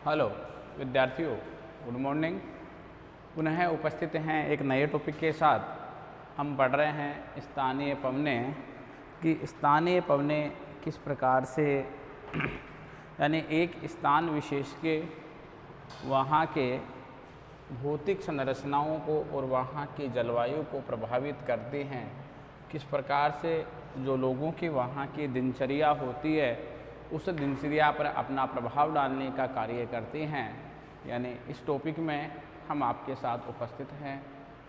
Hello विद्यार्थियों, good morning. पुनः उपस्थित हैं एक नए टॉपिक के साथ। हम पढ़ रहे हैं स्थानीय पवनें कि स्थानीय पवनें किस प्रकार से यानी एक स्थान विशेष के वहाँ के भौतिक संरचनाओं को और वहाँ की जलवायु को प्रभावित करती हैं। किस प्रकार से जो लोगों की वहाँ की दिनचर्या होती है उस दिनचर्या पर अपना प्रभाव डालने का कार्य करती हैं। यानी इस टॉपिक में हम आपके साथ उपस्थित हैं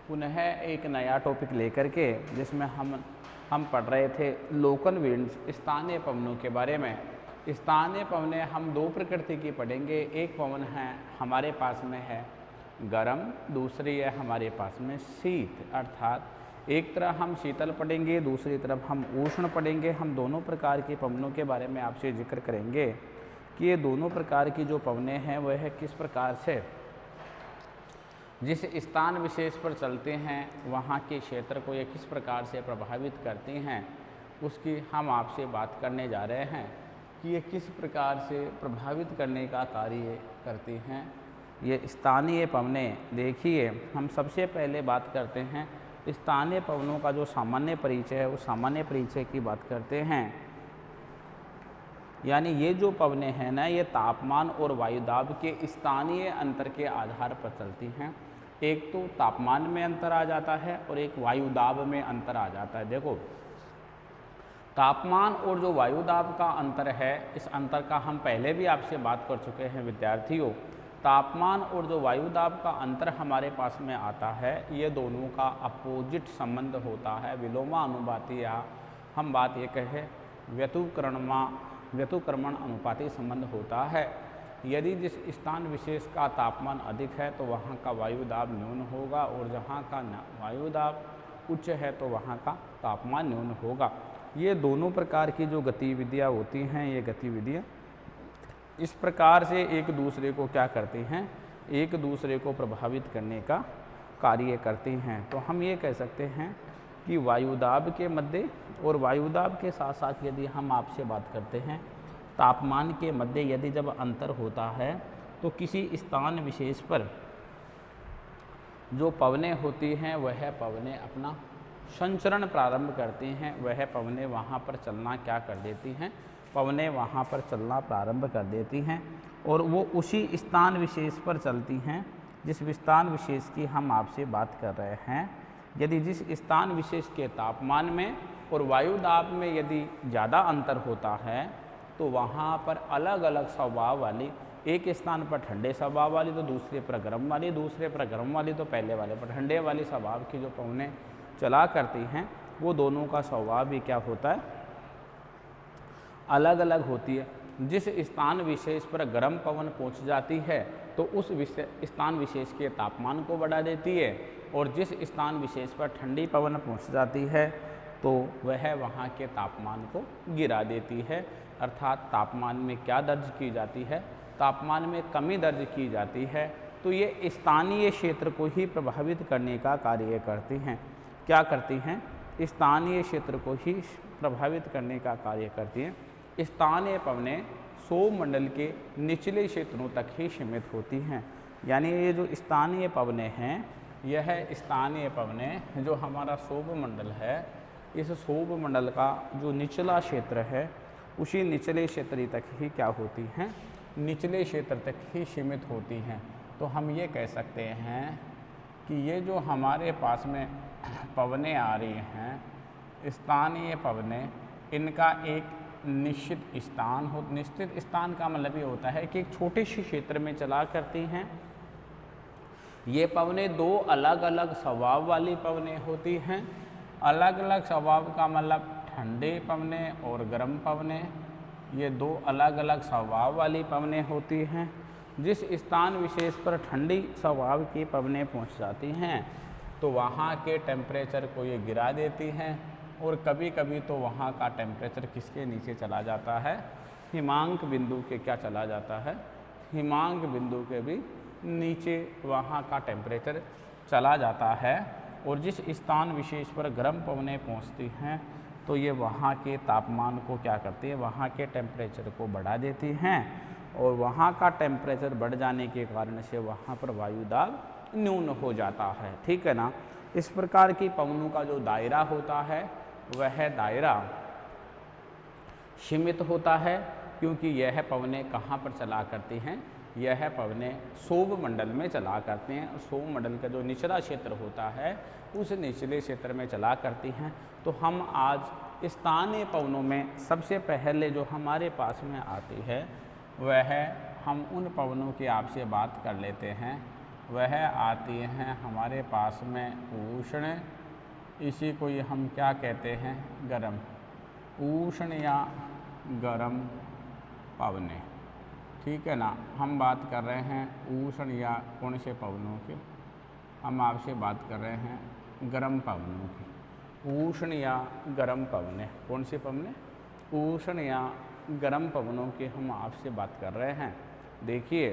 पुनः एक नया टॉपिक लेकर के, जिसमें हम पढ़ रहे थे लोकल विंड्स, स्थानीय पवनों के बारे में। स्थानीय पवनें हम दो प्रकृति की पढ़ेंगे। एक पवन है हमारे पास में है गर्म, दूसरी है हमारे पास में शीत। अर्थात एक तरफ हम शीतल पढ़ेंगे, दूसरी तरफ हम उष्ण पढ़ेंगे। हम दोनों प्रकार के पवनों के बारे में आपसे जिक्र करेंगे कि ये दोनों प्रकार की जो पवनें हैं वह किस प्रकार से जिस स्थान विशेष पर चलते हैं वहाँ के क्षेत्र को ये किस प्रकार से प्रभावित करती हैं, उसकी हम आपसे बात करने जा रहे हैं कि ये किस प्रकार से प्रभावित करने का कार्य करती हैं ये स्थानीय पवनें। देखिए, हम सबसे पहले बात करते हैं स्थानीय पवनों का जो सामान्य परिचय है, उस सामान्य परिचय की बात करते हैं। यानी ये जो पवनें हैं ना, ये तापमान और वायुदाब के स्थानीय अंतर के आधार पर चलती हैं। एक तो तापमान में अंतर आ जाता है और एक वायुदाब में अंतर आ जाता है। देखो, तापमान और जो वायुदाब का अंतर है, इस अंतर का हम पहले भी आपसे बात कर चुके हैं विद्यार्थियों। तापमान और जो वायुदाब का अंतर हमारे पास में आता है, ये दोनों का अपोजिट संबंध होता है, विलोमानुपाती, या हम बात ये कहें व्यतिक्रमण अनुपाती संबंध होता है। यदि जिस स्थान विशेष का तापमान अधिक है तो वहाँ का वायुदाब न्यून होगा, और जहाँ का वायुदाब उच्च है तो वहाँ का तापमान न्यून होगा। ये दोनों प्रकार की जो गतिविधियाँ होती हैं, ये गतिविधियाँ इस प्रकार से एक दूसरे को क्या करती हैं, एक दूसरे को प्रभावित करने का कार्य करती हैं। तो हम ये कह सकते हैं कि वायुदाब के मध्य और वायुदाब के साथ साथ यदि हम आपसे बात करते हैं तापमान के मध्य यदि जब अंतर होता है तो किसी स्थान विशेष पर जो पवनें होती हैं वह पवनें अपना संचरण प्रारंभ करती हैं। वह पवनें वहाँ पर चलना क्या कर देती हैं, पवनें वहाँ पर चलना प्रारंभ कर देती हैं, और वो उसी स्थान विशेष पर चलती हैं जिस स्थान विशेष की हम आपसे बात कर रहे हैं। यदि जिस स्थान विशेष के तापमान में और वायुदाब में यदि ज़्यादा अंतर होता है तो वहाँ पर अलग अलग स्वभाव वाली, एक स्थान पर ठंडे स्वभाव वाली तो दूसरे पर गर्म वाली, दूसरे पर गर्म वाली तो पहले वाले पर ठंडे वाली स्वभाव की जो पवनें चला करती हैं, वो दोनों का स्वभाव भी क्या होता है, अलग अलग होती है। जिस स्थान विशेष पर गर्म पवन पहुंच जाती है तो उस स्थान विशेष के तापमान को बढ़ा देती है, और जिस स्थान विशेष पर ठंडी पवन पहुंच जाती है तो वह वहाँ के तापमान को गिरा देती है। अर्थात तापमान में क्या दर्ज की जाती है, तापमान में कमी दर्ज की जाती है। तो ये स्थानीय क्षेत्र को ही प्रभावित करने का कार्य करती हैं। क्या करती हैं, स्थानीय क्षेत्र को ही प्रभावित करने का कार्य करती हैं। स्थानीय पवनें सौरमंडल के निचले क्षेत्रों तक ही सीमित होती हैं। यानी ये जो स्थानीय पवनें हैं, यह स्थानीय पवनें जो हमारा सौरमंडल है, इस सौरमंडल का जो निचला क्षेत्र है उसी निचले क्षेत्र तक ही क्या होती हैं, निचले क्षेत्र तक ही सीमित होती हैं। तो हम ये कह सकते हैं कि ये जो हमारे पास में पवनें आ रही हैं स्थानीय पवनें, इनका एक निश्चित स्थान का मतलब ये होता है कि एक छोटे से क्षेत्र में चला करती हैं। ये पवनें दो अलग अलग स्वभाव वाली पवनें होती हैं। अलग अलग स्वभाव का मतलब ठंडे पवनें और गर्म पवनें, ये दो अलग अलग स्वभाव वाली पवनें होती हैं। जिस स्थान विशेष पर ठंडी स्वभाव की पवनें पहुंच जाती हैं तो वहाँ के टेम्परेचर को ये गिरा देती हैं, और कभी कभी तो वहाँ का टेम्परेचर किसके नीचे चला जाता है, हिमांक बिंदु के क्या चला जाता है, हिमांक बिंदु के भी नीचे वहाँ का टेम्परेचर चला जाता है। और जिस स्थान विशेष पर गर्म पवनें पहुँचती हैं तो ये वहाँ के तापमान को क्या करती है, वहाँ के टेम्परेचर को बढ़ा देती हैं। और वहाँ का टेम्परेचर बढ़ जाने के कारण से वहाँ पर वायु दाब न्यून हो जाता है, ठीक है ना। इस प्रकार की पवनों का जो दायरा होता है वह दायरा सीमित होता है, क्योंकि यह पवनें कहाँ पर चला करती हैं, यह पवनें सौभ मंडल में चला करती हैं। सौभ मंडल का जो निचला क्षेत्र होता है उस निचले क्षेत्र में चला करती हैं। तो हम आज स्थानीय पवनों में सबसे पहले जो हमारे पास में आती है वह हम उन पवनों की आपसे बात कर लेते हैं। वह आती हैं हमारे पास में उष्ण, इसी को हम क्या कहते हैं, गर्म, उष्ण या गर्म पवनें, ठीक है ना। हम बात कर रहे हैं उष्ण या कौन से पवनों की, हम आपसे बात कर रहे हैं गर्म पवनों की। उष्ण या गर्म पवनें, कौन सी पवनें, उष्ण या गर्म पवनों की हम आपसे बात कर रहे हैं। देखिए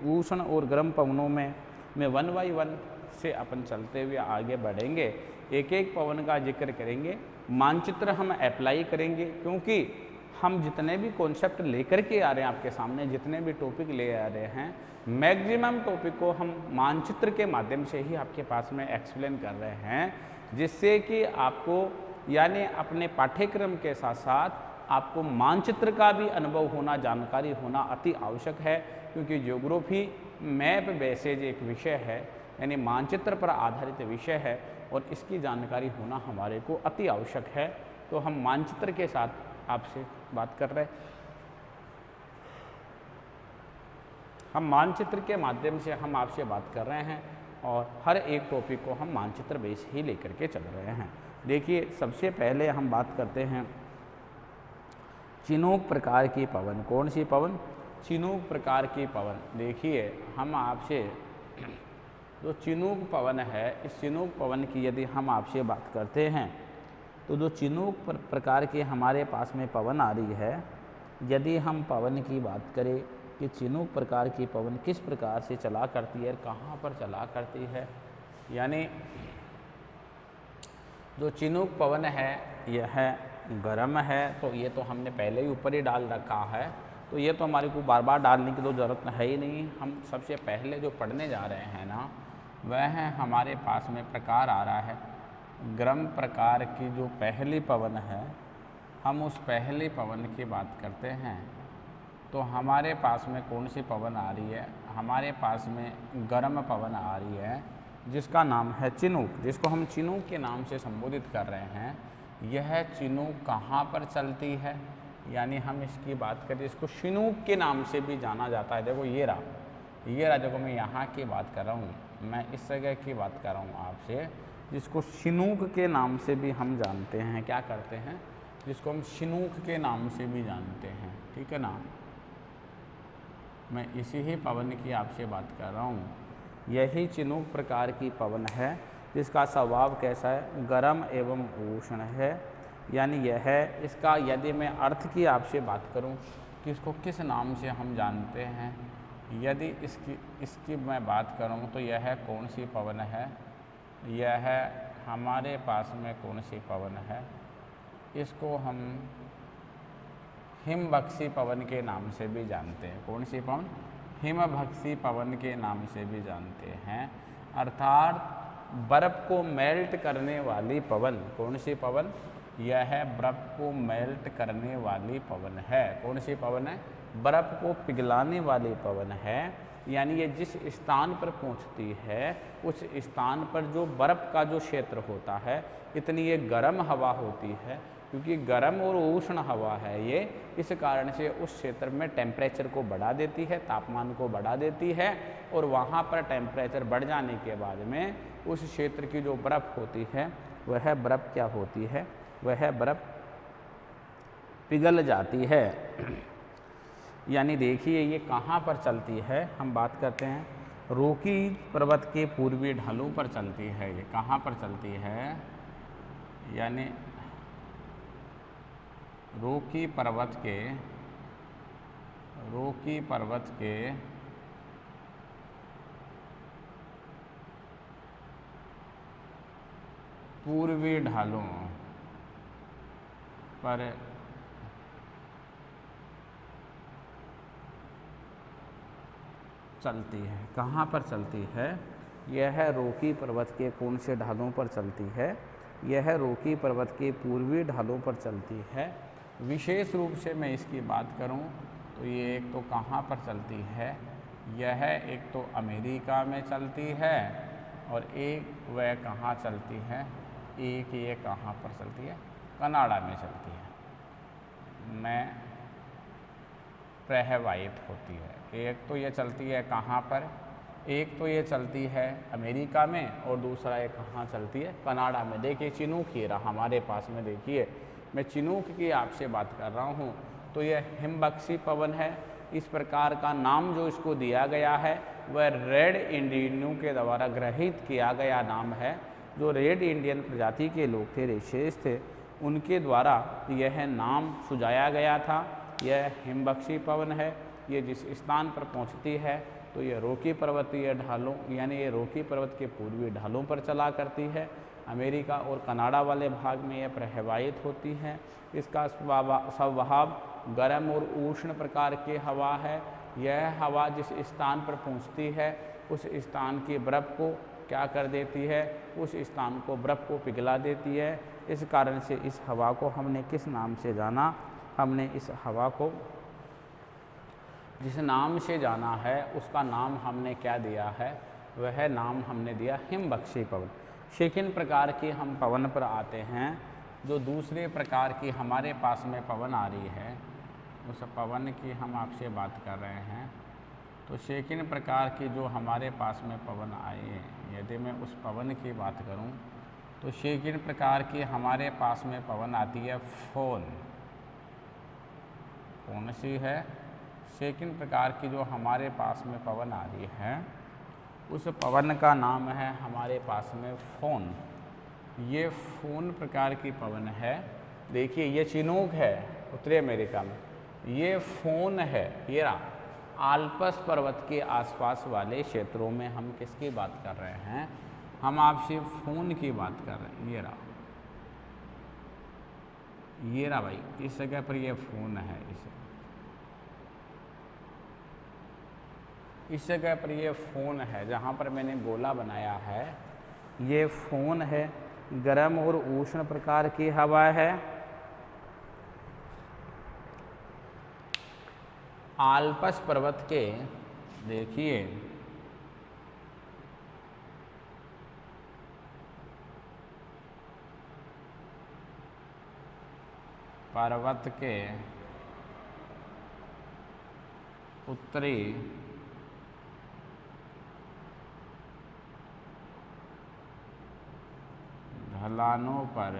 उष्ण और गर्म पवनों में 1 बाई 1 से अपन चलते हुए आगे बढ़ेंगे, एक एक पवन का जिक्र करेंगे, मानचित्र हम अप्लाई करेंगे, क्योंकि हम जितने भी कॉन्सेप्ट लेकर के आ रहे हैं आपके सामने, जितने भी टॉपिक ले आ रहे हैं, मैक्सिमम टॉपिक को हम मानचित्र के माध्यम से ही आपके पास में एक्सप्लेन कर रहे हैं, जिससे कि आपको यानी अपने पाठ्यक्रम के साथ साथ आपको मानचित्र का भी अनुभव होना, जानकारी होना अति आवश्यक है। क्योंकि ज्योग्राफी मैप बेस्ड एक विषय है, यानी मानचित्र पर आधारित विषय है, और इसकी जानकारी होना हमारे को अति आवश्यक है। तो हम मानचित्र के साथ आपसे बात कर रहे हैं। हम मानचित्र के माध्यम से हम आपसे बात कर रहे हैं, और हर एक टॉपिक को हम मानचित्र बेस ही लेकर के चल रहे हैं। देखिए सबसे पहले हम बात करते हैं चिनूक प्रकार की पवन। कौन सी पवन, चिनूक प्रकार की पवन। देखिए हम आपसे जो चिनूक पवन है, इस चिनूक पवन की यदि हम आपसे बात करते हैं, तो जो चिनूक प्रकार के हमारे पास में पवन आ रही है, यदि हम पवन की बात करें कि चिनूक प्रकार की पवन किस प्रकार से चला करती है, कहाँ पर चला करती है, यानी जो चिनूक पवन है यह गर्म है, तो ये तो हमने पहले ही ऊपर ही डाल रखा है, तो ये तो हमारे को बार बार डालने की तो ज़रूरत है ही नहीं। हम सबसे पहले जो पढ़ने जा रहे हैं ना, वह है हमारे पास में प्रकार आ रहा है गर्म प्रकार की जो पहली पवन है। हम उस पहली पवन की बात करते हैं, तो हमारे पास में कौन सी पवन आ रही है, हमारे पास में गर्म पवन आ रही है, जिसका नाम है चिनूक, जिसको हम चिनूक के नाम से संबोधित कर रहे हैं। यह चिनूक कहाँ पर चलती है, यानी हम इसकी बात करें, इसको चिनूक के नाम से भी जाना जाता है। देखो ये रहा, देखो मैं यहाँ की बात कर रहा हूँ, मैं इस जगह की बात कर रहा हूँ आपसे, जिसको चिनूक के नाम से भी हम जानते हैं। क्या करते हैं, जिसको हम चिनूक के नाम से भी जानते हैं, ठीक है ना। मैं इसी ही पवन की आपसे बात कर रहा हूँ। यही चिनूक प्रकार की पवन है, जिसका स्वभाव कैसा है, गर्म एवं उष्ण है। यानी यह है, इसका यदि मैं अर्थ की आपसे बात करूं कि इसको किस नाम से हम जानते हैं, यदि इसकी मैं बात करूं तो यह कौन सी पवन है, यह हमारे पास में कौन सी पवन है, इसको हम हिमभक्षी पवन के नाम से भी जानते हैं। कौन सी पवन, हिमभक्षी पवन के नाम से भी जानते हैं। अर्थात बर्फ़ को मेल्ट करने वाली पवन। कौन सी पवन, यह बर्फ़ को मेल्ट करने वाली पवन है। कौन सी पवन है, बर्फ़ को पिघलाने वाली पवन है। यानी ये जिस स्थान पर पहुंचती है, उस स्थान पर जो बर्फ़ का जो क्षेत्र होता है, इतनी ये गर्म हवा होती है, क्योंकि गर्म और उष्ण हवा है ये, इस कारण से उस क्षेत्र में टेम्परेचर को बढ़ा देती है, तापमान को बढ़ा देती है, और वहाँ पर टेम्परेचर बढ़ जाने के बाद में उस क्षेत्र की जो बर्फ़ होती है, वह बर्फ़ क्या होती है, वह बर्फ़ पिघल जाती है। यानी देखिए ये कहाँ पर चलती है, हम बात करते हैं रोकी पर्वत के पूर्वी ढालों पर चलती है। ये कहाँ पर चलती है, यानी रोकी पर्वत के पूर्वी ढालों पर चलती है। कहाँ पर चलती है? यह रोकी पर्वत के कौन से ढालों पर चलती है? यह रोकी पर्वत के पूर्वी ढालों पर चलती है। विशेष रूप से मैं इसकी बात करूं तो ये एक तो कहाँ पर चलती है? यह एक तो अमेरिका में चलती है और एक वह कहाँ चलती है? एक ये कहाँ पर चलती है? कनाडा में चलती है, में प्रवाहित होती है। एक तो ये चलती है कहाँ पर? एक तो ये चलती है अमेरिका में और दूसरा ये कहाँ चलती है? कनाडा में। देखिए चिनूक ही रहा हमारे पास में, देखिए मैं चिनूक की आपसे बात कर रहा हूँ। तो यह हिमबख्शी पवन है। इस प्रकार का नाम जो इसको दिया गया है वह रेड इंडियनों के द्वारा ग्रहित किया गया नाम है। जो रेड इंडियन प्रजाति के लोग थे, रेशेस थे, उनके द्वारा यह नाम सुझाया गया था। यह हिमबख्शी पवन है। ये जिस स्थान पर पहुंचती है तो ये रोकी पर्वतीय ढालों यानी ये रोकी पर्वत के पूर्वी ढालों पर चला करती है। अमेरिका और कनाडा वाले भाग में यह प्रवाहित होती है। इसका स्वभाव गर्म और उष्ण प्रकार की हवा है। यह हवा जिस स्थान पर पहुंचती है उस स्थान की बर्फ़ को क्या कर देती है? उस स्थान को बर्फ़ को पिघला देती है। इस कारण से इस हवा को हमने किस नाम से जाना? हमने इस हवा को जिस नाम से जाना है उसका नाम हमने क्या दिया है? वह नाम हमने दिया हिमबख्शी पवन। सेकंड प्रकार की हम पवन पर आते हैं। जो दूसरे प्रकार की हमारे पास में पवन आ रही है उस पवन की हम आपसे बात कर रहे हैं। तो सेकंड प्रकार की जो हमारे पास में पवन आई है, यदि मैं उस पवन की बात करूं तो सेकंड प्रकार की हमारे पास में पवन आती है फोन। कौन सी है? सेकंड प्रकार की जो हमारे पास में पवन आ रही है उस पवन का नाम है हमारे पास में फोन। ये फोन प्रकार की पवन है। देखिए ये चिनूक है उत्तरी अमेरिका में, ये फोन है। ये रहा आल्प्स पर्वत के आसपास वाले क्षेत्रों में हम किसकी बात कर रहे हैं? हम आपसे फोन की बात कर रहे हैं। ये रहा भाई, इस जगह पर ये फोन है। इस जगह पर ये फ़ोन है जहाँ पर मैंने गोला बनाया है। ये फ़ोन है। गर्म और उष्ण प्रकार की हवा है। आल्प्स पर्वत के देखिए पर्वत के उत्तरी ढलानों पर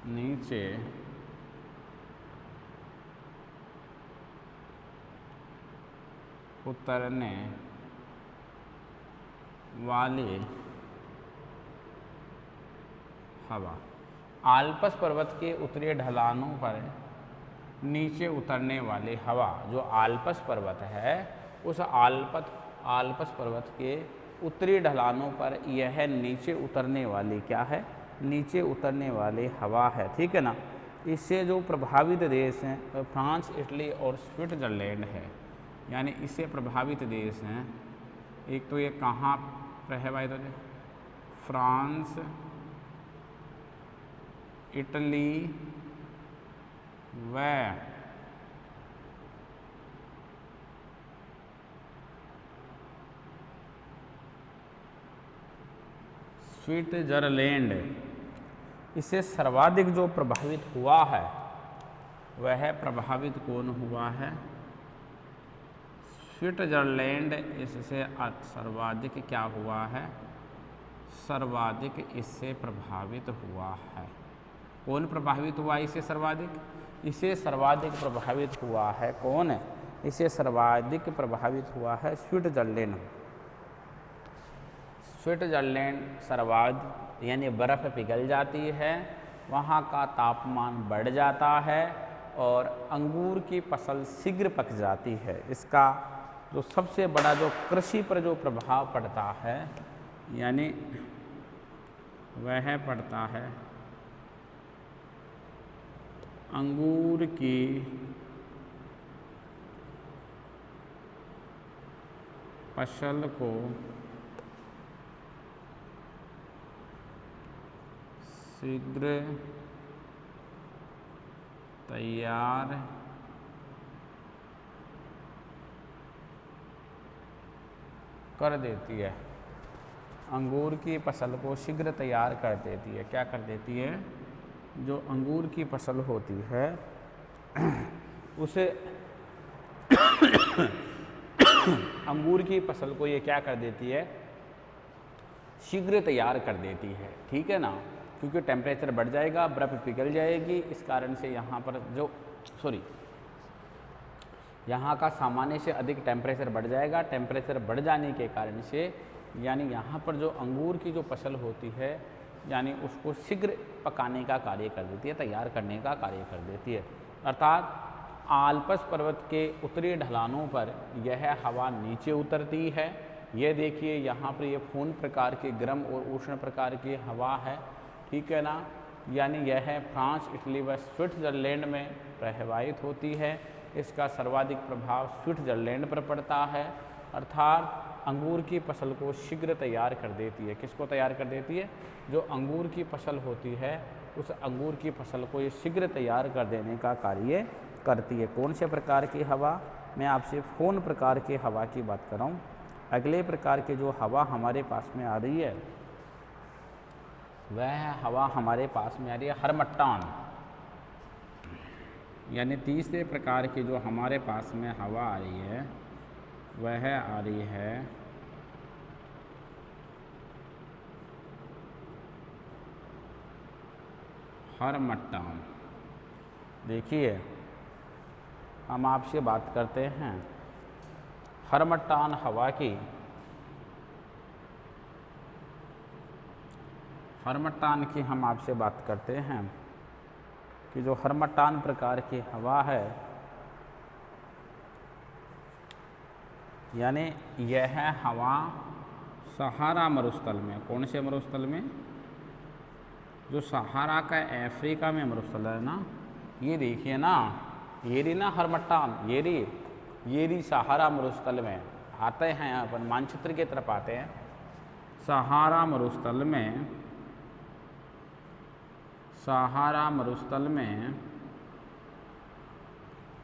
नीचे उतरने वाली हवा। आल्प्स पर्वत के उत्तरी ढलानों पर नीचे उतरने वाली हवा। जो आल्प्स पर्वत है उस आल्प्स पर्वत के उत्तरी ढलानों पर यह नीचे उतरने वाली क्या है? नीचे उतरने वाली हवा है। ठीक है ना। इससे जो प्रभावित देश हैं वह फ्रांस, इटली और स्विट्ज़रलैंड है। यानी इससे प्रभावित देश हैं। एक तो ये कहाँ प्रभावित होते? फ्रांस, इटली व स्विट्ज़रलैंड। इससे सर्वाधिक जो प्रभावित हुआ है वह प्रभावित कौन हुआ है? स्विट्ज़रलैंड इससे सर्वाधिक क्या हुआ है? सर्वाधिक इससे प्रभावित हुआ है। कौन प्रभावित हुआ इससे सर्वाधिक? इससे सर्वाधिक प्रभावित हुआ है कौन? इससे सर्वाधिक प्रभावित हुआ है स्विट्ज़रलैंड। स्विट्ज़रलैंड सर्वाधिक यानी बर्फ़ पिघल जाती है, वहाँ का तापमान बढ़ जाता है और अंगूर की फसल शीघ्र पक जाती है। इसका जो सबसे बड़ा जो कृषि पर जो प्रभाव पड़ता है यानी वह पड़ता है अंगूर की फसल को शीघ्र तैयार कर देती है। अंगूर की फसल को शीघ्र तैयार कर देती है। क्या कर देती है? जो अंगूर की फसल होती है उसे अंगूर की फसल को ये क्या कर देती है? शीघ्र तैयार कर देती है। ठीक है ना, क्योंकि टेम्परेचर बढ़ जाएगा, बर्फ़ पिघल जाएगी, इस कारण से यहाँ पर यहाँ का सामान्य से अधिक टेम्परेचर बढ़ जाएगा। टेम्परेचर बढ़ जाने के कारण से यानी यहाँ पर जो अंगूर की जो फसल होती है यानी उसको शीघ्र पकाने का कार्य कर देती है, तैयार करने का कार्य कर देती है। अर्थात आल्प्स पर्वत के उत्तरी ढलानों पर यह हवा नीचे उतरती है। ये देखिए यहाँ पर ये फोन प्रकार के गर्म और उष्ण प्रकार की हवा है। ठीक है ना, यानी यह फ्रांस, इटली व स्विट्जरलैंड में प्रवाहित होती है। इसका सर्वाधिक प्रभाव स्विट्जरलैंड पर पड़ता है। अर्थात अंगूर की फसल को शीघ्र तैयार कर देती है। किसको तैयार कर देती है? जो अंगूर की फसल होती है उस अंगूर की फसल को ये शीघ्र तैयार कर देने का कार्य करती है। कौन से प्रकार की हवा? मैं आपसे फोन प्रकार की हवा की बात कर रहा हूँ। अगले प्रकार की जो हवा हमारे पास में आ रही है वह हवा हमारे पास में आ रही है हरमट्टान। यानी तीसरे प्रकार की जो हमारे पास में हवा आ रही है वह आ रही है हरमट्टान। देखिए हम आपसे बात करते हैं हरमट्टान हवा की। हरमट्टान की हम आपसे बात करते हैं कि जो हरमट्टान प्रकार की हवा है यानी यह हवा सहारा मरुस्थल में, कौन से मरुस्थल में? जो सहारा का अफ्रीका में मरुस्थल है ना, ये देखिए ना, ये रही ना हरमट्टान, ये रही सहारा मरुस्थल में। आते हैं अपन मानचित्र की तरफ आते हैं। सहारा मरुस्थल में, सहारा मरुस्थल में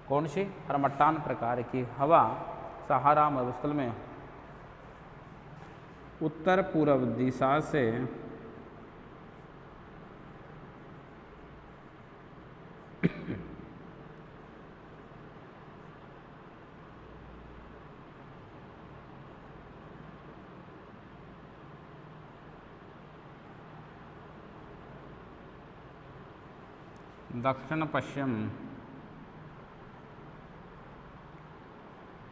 कौन सी? हरमट्टान प्रकार की हवा सहारा मरुस्थल में उत्तर पूर्व दिशा से दक्षिण पश्चिम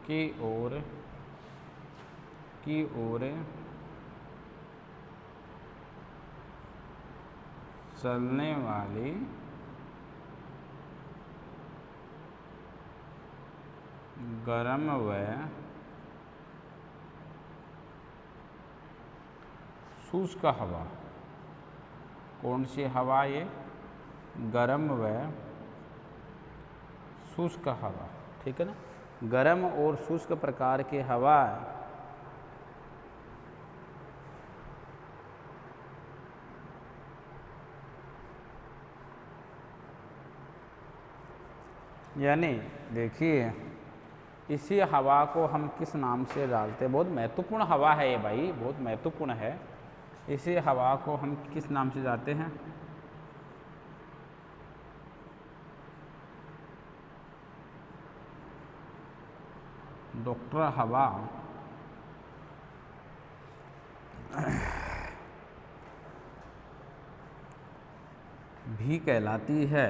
की ओर चलने वाली गर्म व शुष्क हवा। कौन सी हवा? ये गर्म व शुष्क हवा। ठीक है ना, गर्म और शुष्क प्रकार की हवा यानी देखिए इसी हवा को हम किस नाम से डालते हैं? बहुत महत्वपूर्ण हवा है ये भाई, बहुत महत्वपूर्ण है। इसी हवा को हम किस नाम से जानते हैं? डॉक्टर हवा भी कहलाती है।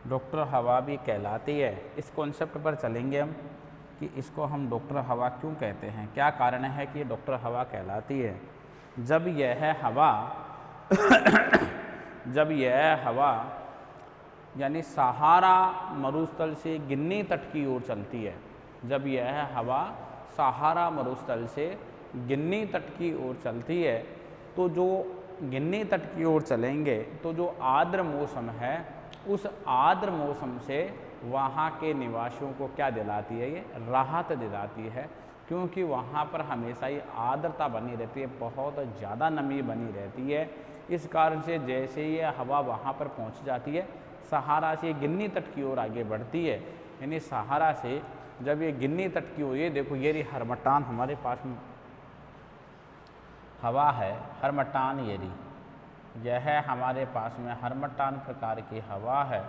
डॉक्टर हवा भी कहलाती है। इस कॉन्सेप्ट पर चलेंगे हम कि इसको हम डॉक्टर हवा क्यों कहते हैं, क्या कारण है कि डॉक्टर हवा कहलाती है। जब यह हवा यानी सहारा मरुस्थल से गिन्नी तट की ओर चलती है, जब यह हवा सहारा मरुस्थल से गिन्नी तट की ओर चलती है तो जो गिन्नी तट की ओर चलेंगे तो जो आर्द्र मौसम है, उस आर्द्र मौसम से वहाँ के निवासियों को क्या दिलाती है, ये राहत दिलाती है, क्योंकि वहाँ पर हमेशा ही आर्द्रता बनी रहती है, बहुत ज़्यादा नमी बनी रहती है। इस कारण से जैसे ये हवा वहाँ पर पहुँच जाती है, सहारा से गिन्नी तट की ओर आगे बढ़ती है, यानी सहारा से जब ये गिन्नी तट की ओर, ये देखो ये रही हरमटान हमारे पास में हवा है, हरमटान ये रही, यह हमारे पास में हरमटान प्रकार की हवा है।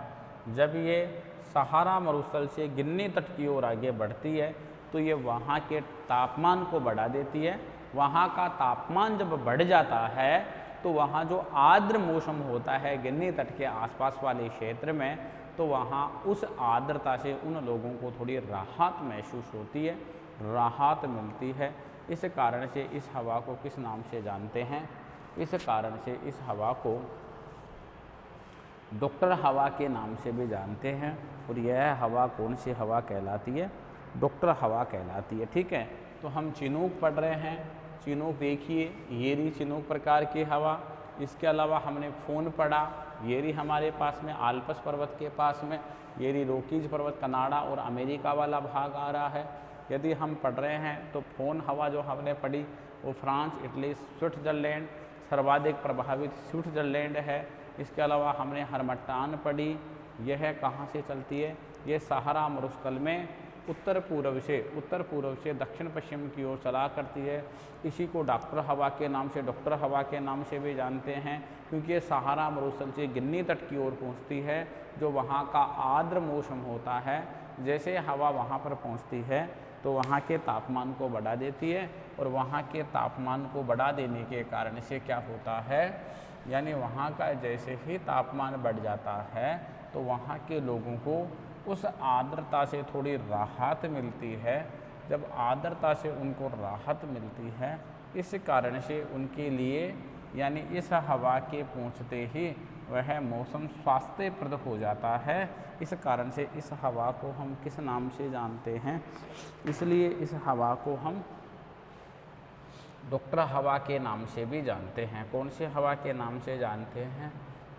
जब ये सहारा मरुस्थल से गिन्नी तट की ओर आगे बढ़ती है तो ये वहाँ के तापमान को बढ़ा देती है। वहाँ का तापमान जब बढ़ जाता है तो वहाँ जो आर्द्र मौसम होता है गिन्नी तट के आसपास वाले क्षेत्र में, तो वहाँ उस आर्द्रता से उन लोगों को थोड़ी राहत महसूस होती है, राहत मिलती है। इस कारण से इस हवा को किस नाम से जानते हैं? इस कारण से इस हवा को डॉक्टर हवा के नाम से भी जानते हैं। और यह हवा कौन सी हवा कहलाती है? डॉक्टर हवा कहलाती है। ठीक है, तो हम चिनूक पढ़ रहे हैं। चिनूक देखिए, ये रही चिनूक प्रकार की हवा। इसके अलावा हमने फोन पढ़ा, ये रही हमारे पास में आल्प्स पर्वत के पास में, ये रही रॉकीज पर्वत, कनाडा और अमेरिका वाला भाग आ रहा है। यदि हम पढ़ रहे हैं तो फोन हवा जो हमने पढ़ी वो फ्रांस, इटली, स्विट्जरलैंड, सर्वाधिक प्रभावित स्विट्जरलैंड है। इसके अलावा हमने हरमटान पढ़ी, यह कहाँ से चलती है? ये सहारा मरुस्थल में उत्तर पूर्व से दक्षिण पश्चिम की ओर चला करती है। इसी को डॉक्टर हवा के नाम से, डॉक्टर हवा के नाम से भी जानते हैं, क्योंकि ये सहारा मरुस्थल से गिन्नी तट की ओर पहुँचती है। जो वहाँ का आर्द्र मौसम होता है, जैसे हवा वहाँ पर पहुँचती है तो वहाँ के तापमान को बढ़ा देती है, और वहाँ के तापमान को बढ़ा देने के कारण से क्या होता है, यानी वहाँ का जैसे ही तापमान बढ़ जाता है तो वहाँ के लोगों को उस आर्द्रता से थोड़ी राहत मिलती है। जब आर्द्रता से उनको राहत मिलती है, इस कारण से उनके लिए, यानी इस हवा के पहुँचते ही वह मौसम स्वास्थ्यप्रद हो जाता है। इस कारण से इस हवा को हम किस नाम से जानते हैं? इसलिए इस हवा को हम डॉक्टर हवा के नाम से भी जानते हैं। कौन से हवा के नाम से जानते हैं?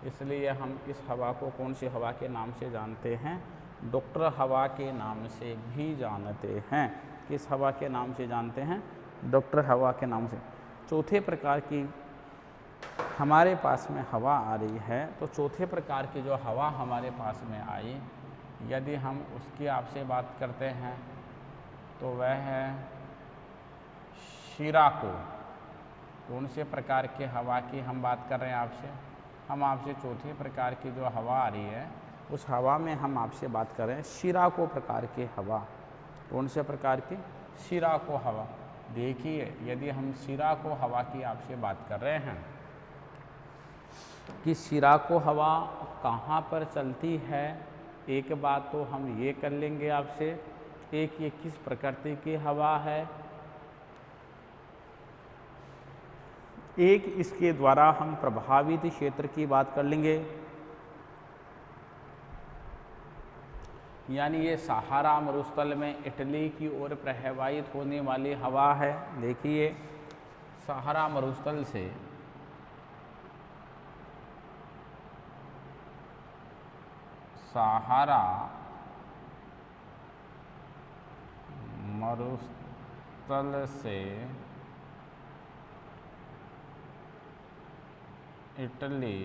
इसलिए हम इस हवा को कौन सी हवा के नाम से जानते हैं? डॉक्टर हवा के नाम से भी जानते हैं। किस हवा के नाम से जानते हैं? डॉक्टर हवा के नाम से। चौथे प्रकार की हमारे पास में हवा आ रही है, तो चौथे प्रकार की जो हवा हमारे पास में आई, यदि हम उसकी आपसे बात करते हैं तो वह है शिराको। कौन से प्रकार के हवा की हम बात कर रहे हैं आपसे? हम आपसे चौथे प्रकार की जो हवा आ रही है उस हवा में हम आपसे बात कर रहे हैं शिराको प्रकार की हवा। कौन से प्रकार की? शिराको हवा। देखिए, यदि हम शिराको हवा की आपसे बात कर रहे हैं कि शिराको हवा कहाँ पर चलती है, एक बात तो हम ये कर लेंगे आपसे, एक ये किस प्रकृति की हवा है, एक इसके द्वारा हम प्रभावित क्षेत्र की बात कर लेंगे। यानी ये सहारा मरुस्थल में इटली की ओर प्रवाहित होने वाली हवा है। देखिए, सहारा मरुस्थल से सहारा मरुस्थल से इटली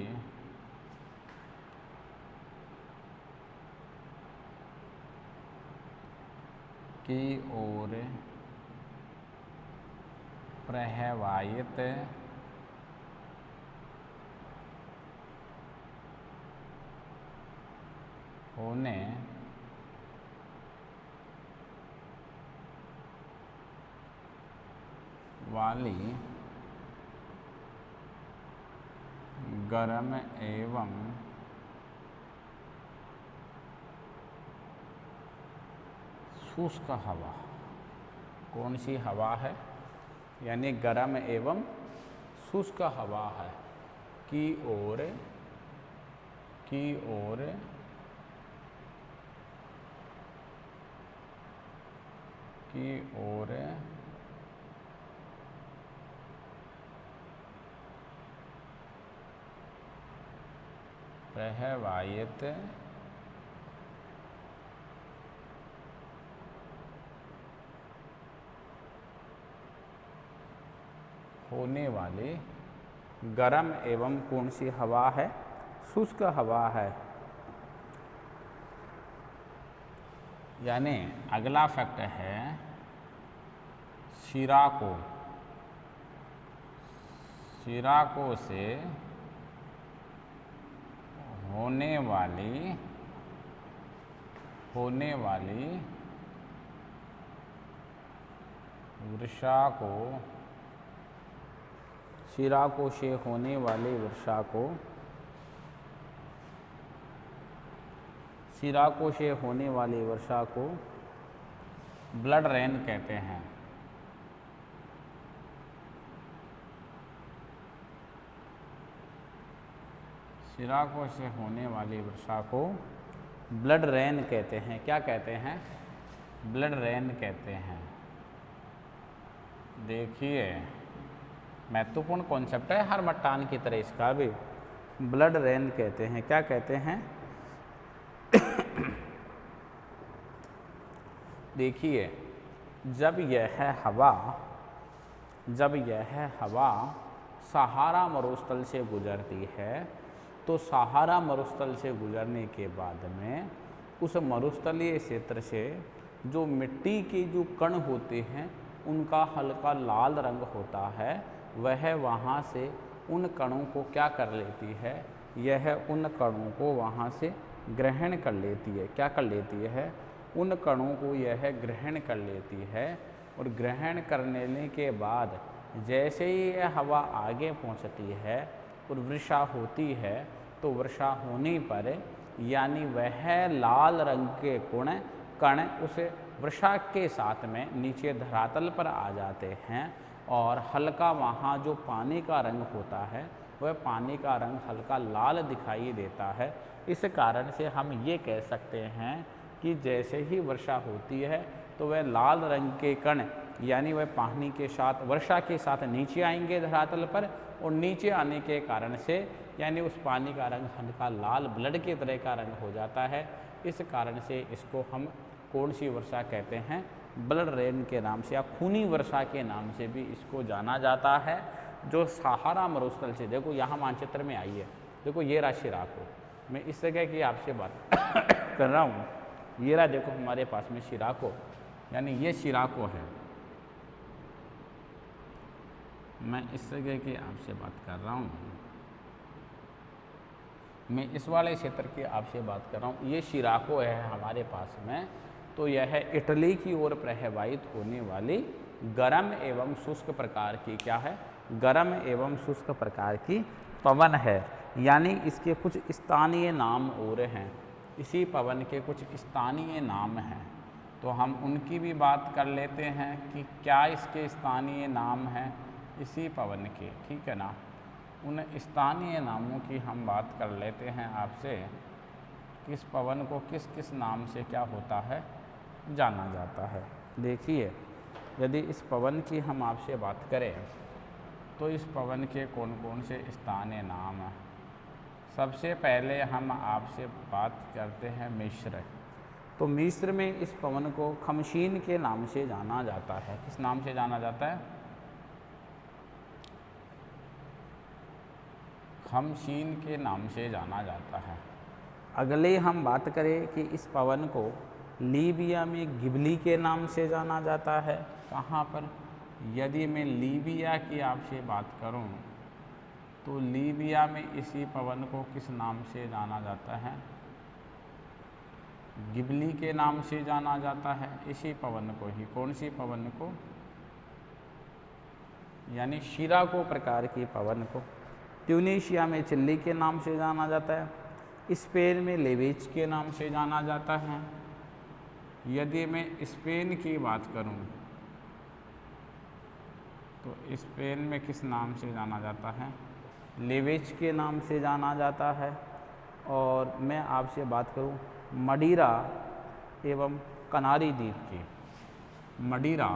की ओर प्रवाहित होने वाली गर्म एवं शुष्क हवा। कौन सी हवा है? यानी गर्म एवं शुष्क हवा है की ओर प्रवाहित होने वाली गर्म एवं कौन सी हवा है? शुष्क हवा है। यानी अगला फैक्ट है शिराको से होने वाली वर्षा को, शिराको से होने वाली वर्षा को, शिराको से होने वाली वर्षा को ब्लड रेन कहते हैं। शिराको से होने वाली वर्षा को ब्लड रेन कहते हैं। क्या कहते हैं? ब्लड रेन कहते हैं। देखिए महत्वपूर्ण कॉन्सेप्ट है हर मट्टान की तरह इसका भी। ब्लड रेन कहते हैं। क्या कहते हैं? देखिए जब यह हवा सहारा मरुस्थल से गुजरती है तो सहारा मरुस्थल से गुजरने के बाद में उस मरुस्थलीय क्षेत्र से जो मिट्टी के जो कण होते हैं उनका हल्का लाल रंग होता है, वह वहाँ से उन कणों को क्या कर लेती है? यह उन कणों को वहाँ से ग्रहण कर लेती है। क्या कर लेती है? उन कणों को यह ग्रहण कर लेती है और ग्रहण करने के बाद जैसे ही यह हवा आगे पहुँचती है और वर्षा होती है तो वर्षा होने पर यानी वह लाल रंग के कण उस वर्षा के साथ में नीचे धरातल पर आ जाते हैं और हल्का वहाँ जो पानी का रंग होता है वह पानी का रंग हल्का लाल दिखाई देता है। इस कारण से हम ये कह सकते हैं कि जैसे ही वर्षा होती है तो वह लाल रंग के कण यानी वह पानी के साथ वर्षा के साथ नीचे आएंगे धरातल पर और नीचे आने के कारण से यानी उस पानी का रंग हल्का लाल ब्लड के तरह का रंग हो जाता है। इस कारण से इसको हम कौन सी वर्षा कहते हैं? ब्लड रेन के नाम से या खूनी वर्षा के नाम से भी इसको जाना जाता है। जो सहारा मरुस्थल से, देखो यहाँ मानचित्र में आई है, देखो ये रहा शिराको। मैं इस जगह की आपसे बात कर रहा हूँ। ये रहा देखो हमारे पास में शिराको, यानी ये शिराको है। मैं इस जगह की आपसे बात कर रहा हूँ, मैं इस वाले क्षेत्र की आपसे बात कर रहा हूँ। ये शिराको है हमारे पास में, तो यह इटली की ओर प्रवाहित होने वाली गर्म एवं शुष्क प्रकार की क्या है? गर्म एवं शुष्क प्रकार की पवन है। यानी इसके कुछ स्थानीय नाम और हैं, इसी पवन के कुछ स्थानीय नाम हैं, तो हम उनकी भी बात कर लेते हैं कि क्या इसके स्थानीय नाम हैं इसी पवन के, ठीक है ना। उन स्थानीय नामों की हम बात कर लेते हैं आपसे, किस पवन को किस किस नाम से क्या होता है जाना जाता है। देखिए यदि इस पवन की हम आपसे बात करें तो इस पवन के कौन कौन से स्थानीय नाम हैं। सबसे पहले हम आपसे बात करते हैं मिस्र। तो मिस्र में इस पवन को खमशीन के नाम से जाना जाता है। किस नाम से जाना जाता है? खमशीन के नाम से जाना जाता है। अगले हम बात करें कि इस पवन को लीबिया में गिबली के नाम से जाना जाता है। कहाँ पर? यदि मैं लीबिया की आपसे बात करूं तो लीबिया में इसी पवन को किस नाम से जाना जाता है? गिबली के नाम से जाना जाता है। इसी पवन को ही, कौन सी पवन को? यानी शिराको प्रकार की पवन को। ट्यूनीशिया में चिल्ली के नाम से जाना जाता है। स्पेन में लेवेज के नाम से जाना जाता है। यदि मैं स्पेन की बात करूं तो स्पेन में किस नाम से जाना जाता है? लेवेज के नाम से जाना जाता है। और मैं आपसे बात करूं मडीरा एवं कनारी द्वीप की, मडीरा